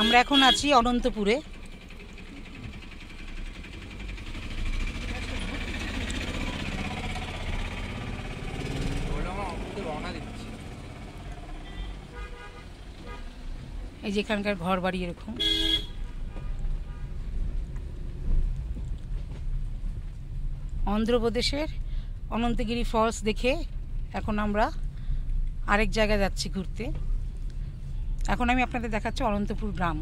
আমরা এখন আছি অনন্তপুরে। এই যে এখানকার ঘর বাড়ি এরকম। অন্ধ্রপ্রদেশের অনন্তগিরি ফলস দেখে এখন আমরা আরেক জায়গায় যাচ্ছি ঘুরতে। এখন আমি আপনাদের দেখাচ্ছি অনন্তপুর গ্রাম।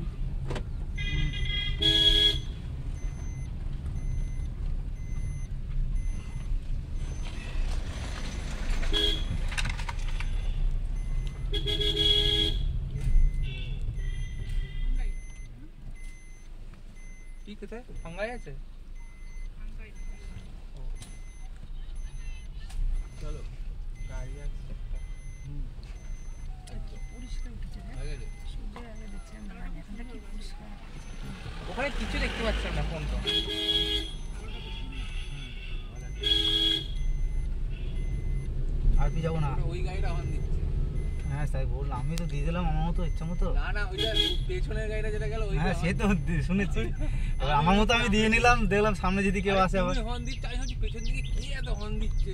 কি কোথায় ফাঙ্গাই আছে? চলো গাড়ি আছে একটা। ওখানে কিছু দেখতে পাচ্ছেন না ফোন তো। আর কি যাবো না, ওই গাড়িটা হর্ন দিচ্ছে। হ্যাঁ তাই বললাম, আমি তো দিয়ে দিলাম আমার মতো ইচ্ছা মতো। না না ওইটা পেছনের গাড়িটা যেটা গেল ওই। হ্যাঁ সে তো শুনেছি, এবার আমার মতো আমি দিয়ে নিলাম, দেখলাম সামনে যদি কেউ আসে আবার হর্ন দিচ্ছে। আমি ভাবছি পেছন দিকে কি এত হর্ন দিচ্ছে।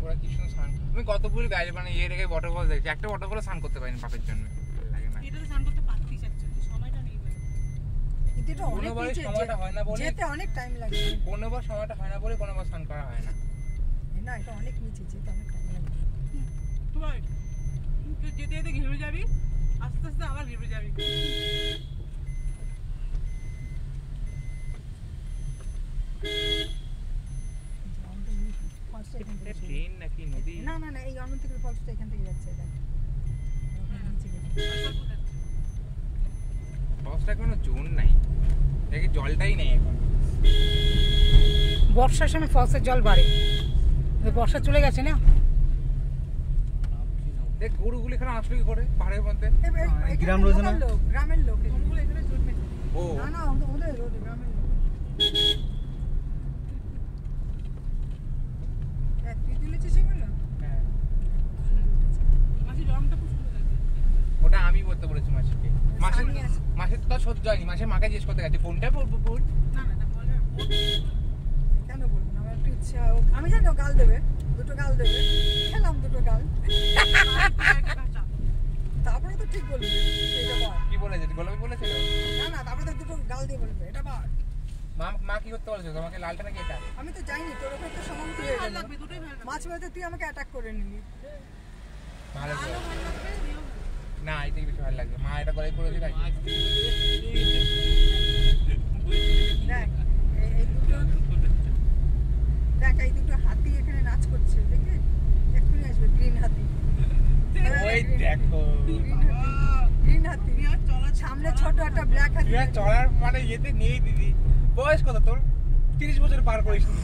ওরা কি সুন্দর স্নান। আমি কতগুলো গাড়ি মানে ইয়ে রেখে ওয়াটারফল দেখছি, একটা ওয়াটারফলে স্নান করতে পারিনি পাপের জন্য। লাগে না এটাতে স্নান করতে পারতিস, অ্যাকচুয়ালি সময়টা নেই ভাই। এটা অনেক কোনোবার সময়টা হয় না বলে, যেতে অনেক টাইম লাগে। কোনোবার সময়টা হয় না বলে কোনোবার স্নান করা হয় না। না এটা অনেক নিচে, যেতে অনেক টাইম লাগে। ভাই তুই যেতে যেতে ঘেমে যাবি, আস্তে আস্তে আবার ঘেমে যাবি। ট্রেন নাকি নদী? না না না, এই অনন্তপুর ফলসটা এখান থেকে যাচ্ছে। এটা ফলসটা কোনো জোন নাই, দেখি জলটাই নেই এখন। বর্ষার সময় ফলসের জল বাড়ে, বর্ষা চলে গেছে না। দেখ গরুগুলি এখানে আসলো কি করে পাহাড়ের মধ্যে? গ্রাম রয়েছে না, গ্রামের লোক এগুলো এখানে জন্মে। ও না না ওদের গ্রামের লোক। তুই তুলেছিস সেগুলো? হ্যাঁ, মাসি রংটা খুব সুন্দর লাগছে। ওটা আমি বলতে বলেছি মাসিকে। মাসের তো সহ্য হয়নি, মাসের মাকে জিজ্ঞেস করতে গেছে কোনটা পড়বো পড়। না না এটা বলে কেন বলবো না, আমার একটু ইচ্ছা। আমি জানি ও গাল দেবে, দুটো গাল দেবে, খেলাম দুটো গাল। তারপরে তো ঠিক বলবি এটা বল। কি বলেছে? গোলাপি বলেছে? না না, তারপরে তো দুটো গাল দিয়ে বলবে এটা বল। মা কি করতে বলেছে তোমাকে? লালটা নাকি এটা? আমি তো জানি তোর ওপর তো সমাপ্তি হয়ে গেল। মাছ মারতে তুই আমাকে অ্যাটাক করে নিলি। ভালো না, এটাই বেশি ভালো লাগবে। মা এটা করে করেছে তাই। দেখ এই দুটো, দেখ এই দুটো হাতি এখানে নাচ করছে, দেখে এক্ষুনি আসবে গ্রিন হাতি। ওই দেখো গ্রিন হাতি, সামনে ছোট একটা ব্ল্যাক হাতি। চলার মানে ইয়েতে নেই দিদি। বয়স কত তোর? 30 বছর পার করিস নি।